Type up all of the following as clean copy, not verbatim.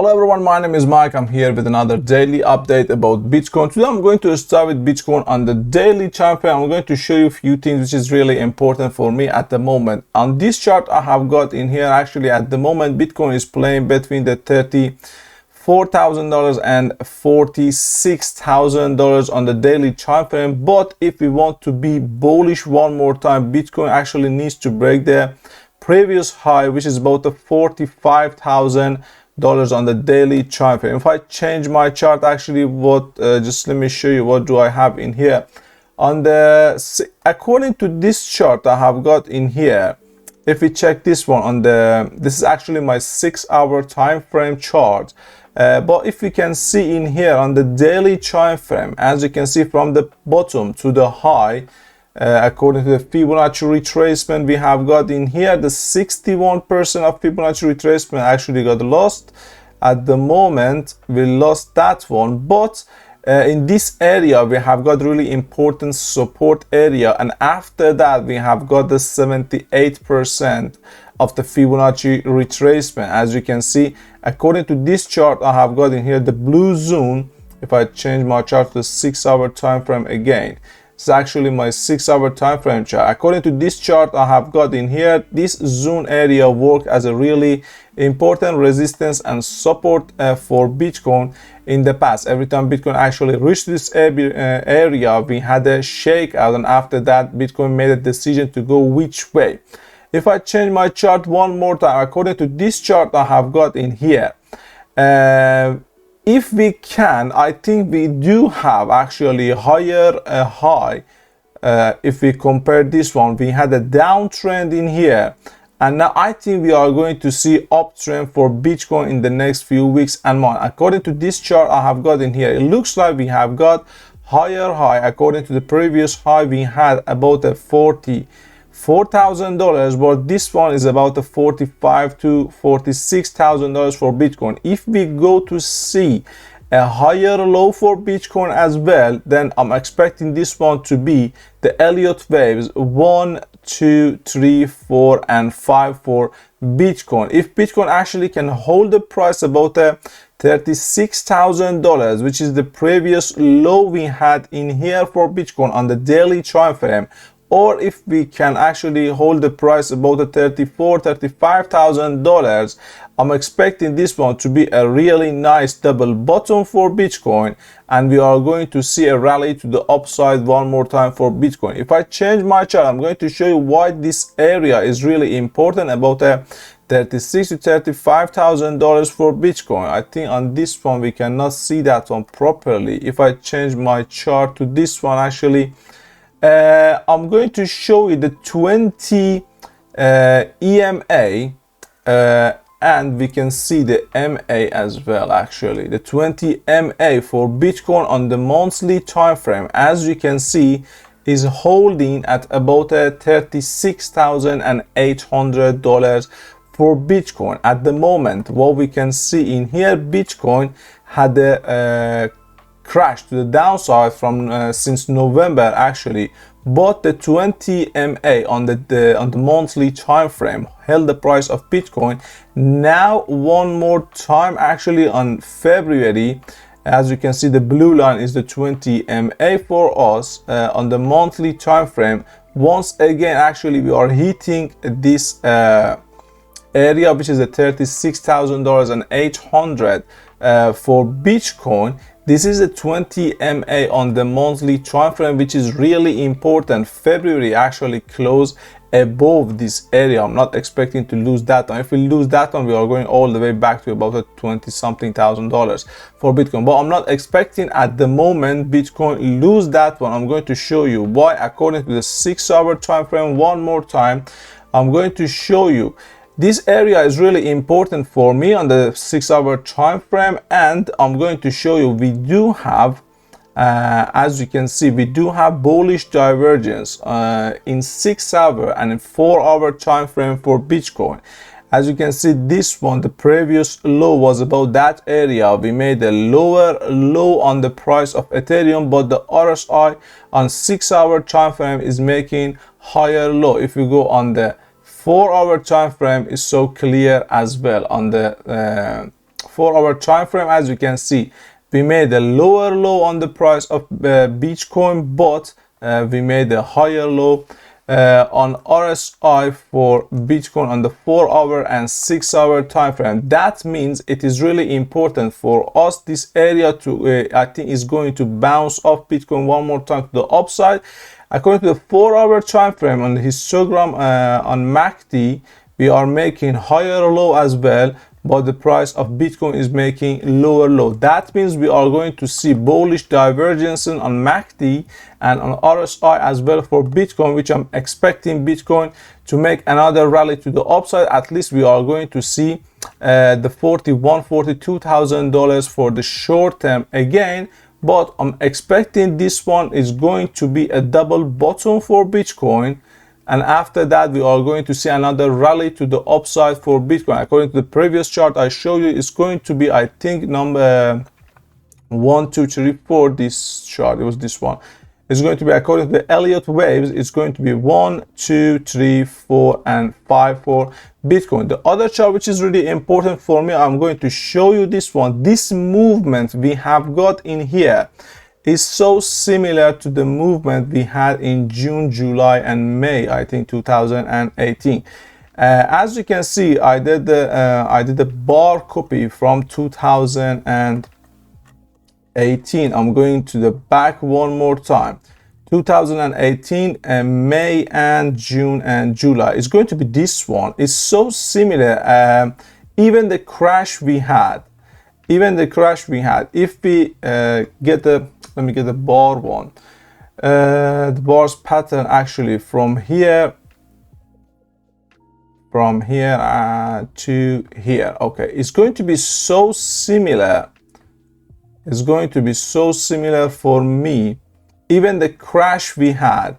Hello everyone, my name is Mike. I'm here with another daily update about Bitcoin. Today I'm going to start with Bitcoin on the daily chart frame. I'm going to show you a few things which is really important for me at the moment. On this chart I have got in here, actually at the moment Bitcoin is playing between the $34,000 and $46,000 on the daily chart frame. But if we want to be bullish one more time, Bitcoin actually needs to break the previous high, which is about the $45,000 on the daily chart frame. If I change my chart, actually just let me show you what do I have in here. On the according to this chart I have got in here, if we check this one on this is actually my 6-hour time frame chart, but if we can see in here on the daily chart frame, as you can see from the bottom to the high, according to the Fibonacci retracement, we have got in here the 61% of Fibonacci retracement actually got lost. At the moment we lost that one, but in this area we have got really important support area, and after that we have got the 78% of the Fibonacci retracement. As you can see, according to this chart I have got in here the blue zone. If I change my chart to the 6-hour time frame again, it's actually my 6-hour time frame chart. According to this chart I have got in here, this zone area work as a really important resistance and support for Bitcoin in the past. Every time Bitcoin actually reached this area, we had a shakeout, and after that Bitcoin made a decision to go which way. If I change my chart one more time, according to this chart I have got in here, if we can, I think we do have actually higher high. If we compare this one, we had a downtrend in here, and now I think we are going to see uptrend for Bitcoin in the next few weeks and months. According to this chart I have got in here, it looks like we have got higher high. According to the previous high we had about a $44,000, but this one is about the $45,000 to $46,000 for Bitcoin. If we go to see a higher low for Bitcoin as well, then I'm expecting this one to be the Elliott waves 1, 2, 3, 4 and 5 for Bitcoin. If Bitcoin actually can hold the price about $36,000, which is the previous low we had in here for Bitcoin on the daily time frame, or if we can actually hold the price about the $35,000, I'm expecting this one to be a really nice double bottom for Bitcoin, and we are going to see a rally to the upside one more time for Bitcoin. If I change my chart, I'm going to show you why this area is really important, about $36,000 to $35,000 for Bitcoin. I think on this one we cannot see that one properly. If I change my chart to this one, actually I'm going to show you the 20 EMA, and we can see the MA as well. Actually the 20 MA for Bitcoin on the monthly time frame, as you can see, is holding at about $36,800 for Bitcoin. At the moment, what we can see in here, Bitcoin had a crash to the downside from since November actually, but the 20 MA on the monthly time frame held the price of Bitcoin. Now one more time, actually on February, as you can see the blue line is the 20 MA for us on the monthly time frame. Once again actually we are hitting this area, which is the $36,800 for Bitcoin. This is a 20 MA on the monthly time frame, which is really important. February actually closed above this area. I'm not expecting to lose that one. If we lose that one, we are going all the way back to about $20-something thousand for Bitcoin. But I'm not expecting at the moment Bitcoin lose that one. I'm going to show you why according to the 6-hour time frame one more time. I'm going to show you this area is really important for me on the 6-hour time frame, and I'm going to show you we do have, as you can see, we do have bullish divergence in 6-hour and in 4-hour time frame for Bitcoin. As you can see, this one, the previous low was about that area. We made a lower low on the price of Ethereum, but the RSI on 6-hour time frame is making higher low. If we go on the 4-hour time frame, is so clear as well. On the 4-hour time frame, as you can see, we made a lower low on the price of Bitcoin, but we made a higher low on RSI for Bitcoin on the 4-hour and 6-hour time frame. That means it is really important for us this area to I think is going to bounce off Bitcoin one more time to the upside. According to the 4-hour time frame on the histogram on MACD, we are making higher low as well, but the price of Bitcoin is making lower low. That means we are going to see bullish divergence on MACD and on RSI as well for Bitcoin, which I'm expecting Bitcoin to make another rally to the upside. At least we are going to see the $42,000 for the short term again, but I'm expecting this one is going to be a double bottom for Bitcoin, and after that we are going to see another rally to the upside for Bitcoin. According to the previous chart I showed you, it's going to be, I think, number 1, 2, 3, 4. This chart, it was this one. It's going to be, according to the Elliott waves, it's going to be 1, 2, 3, 4 and 5 for Bitcoin. The other chart which is really important for me, I'm going to show you this one. This movement we have got in here is so similar to the movement we had in June, July and May, I think 2018. As you can see, I did the bar copy from 2018. I'm going to the back one more time. 2018 and May and June and July. It's going to be this one. It's so similar. Even the crash we had, if we get the, let me get the bar one, the bars pattern actually from here to here. Okay, it's going to be so similar. It's going to be so similar for me. Even the crash we had,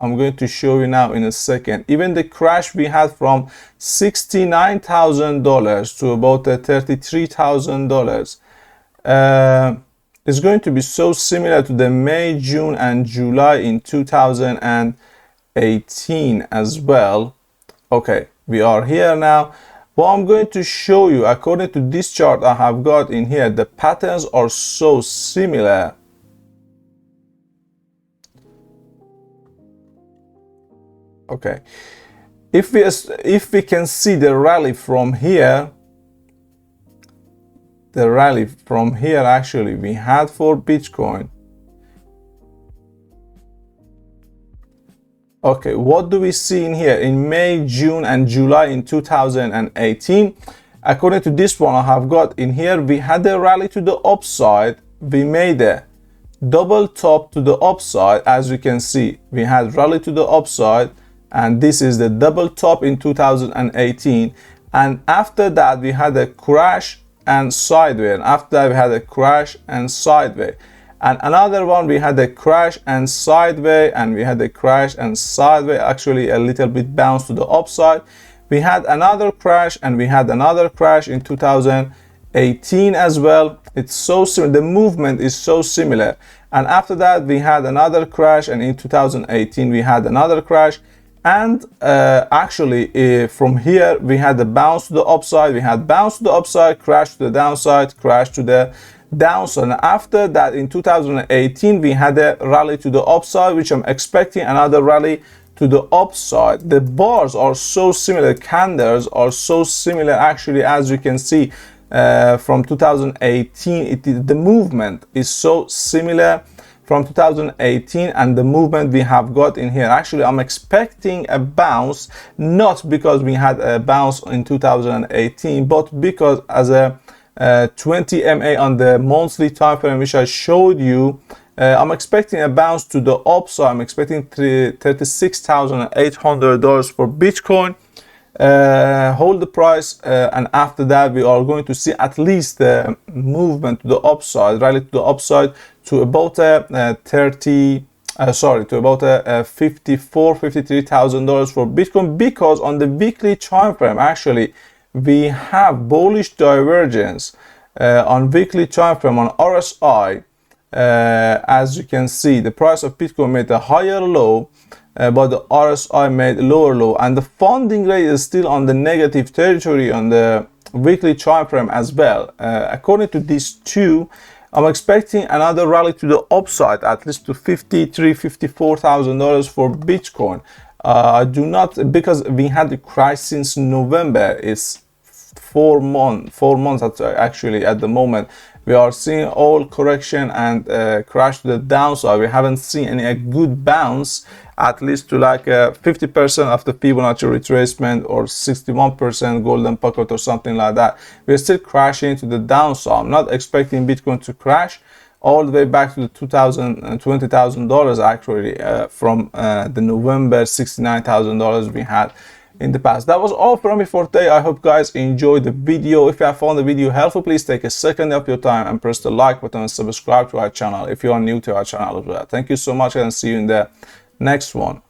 I'm going to show you now in a second. Even the crash we had from $69,000 to about $33,000 is going to be so similar to the May, June and July in 2018 as well. Okay, we are here now. What I'm going to show you, according to this chart I have got in here, the patterns are so similar. Okay, if we can see the rally from here, actually we had for Bitcoin. Okay, what do we see in here in May, June and July in 2018? According to this one I have got in here, we had a rally to the upside. We made a double top to the upside. As you can see, we had rally to the upside, and this is the double top in 2018. And after that we had a crash and sideways, and after that we had a crash and sideways, and another one we had a crash and sideways, and we had a crash and sideways, actually a little bit bounce to the upside. We had another crash and we had another crash in 2018 as well. It's so similar, the movement is so similar. And after that we had another crash, and in 2018 we had another crash. And actually from here we had the bounce to the upside, we had bounce to the upside, crash to the downside, crash to the downside. And after that in 2018 we had a rally to the upside, which I'm expecting another rally to the upside. The bars are so similar, candles are so similar actually. As you can see from 2018, the movement is so similar from 2018, and the movement we have got in here. Actually, I'm expecting a bounce, not because we had a bounce in 2018, but because as a 20 MA on the monthly time frame, which I showed you, I'm expecting a bounce to the upside. I'm expecting $36,800 for Bitcoin. Hold the price, and after that we are going to see at least the movement to the upside, rally to the upside to about $53,000 for Bitcoin, because on the weekly time frame actually we have bullish divergence on weekly time frame on RSI. As you can see, the price of Bitcoin made a higher low, but the RSI made a lower low, and the funding rate is still on the negative territory on the weekly time frame as well. According to these two, I'm expecting another rally to the upside, at least to $54,000 for Bitcoin. I do not, because we had the crash since November. It's 4 months actually. At the moment we are seeing all correction and crash to the downside. We haven't seen a good bounce, at least to like 50% of the Fibonacci retracement or 61% golden pocket or something like that. We're still crashing to the downside. I'm not expecting Bitcoin to crash all the way back to the $20,000 actually, from the November $69,000 we had in the past. That was all from me for today. I hope guys enjoyed the video. If you have found the video helpful, please take a second of your time and press the like button and subscribe to our channel if you are new to our channel as well. Thank you so much, and see you in the next one.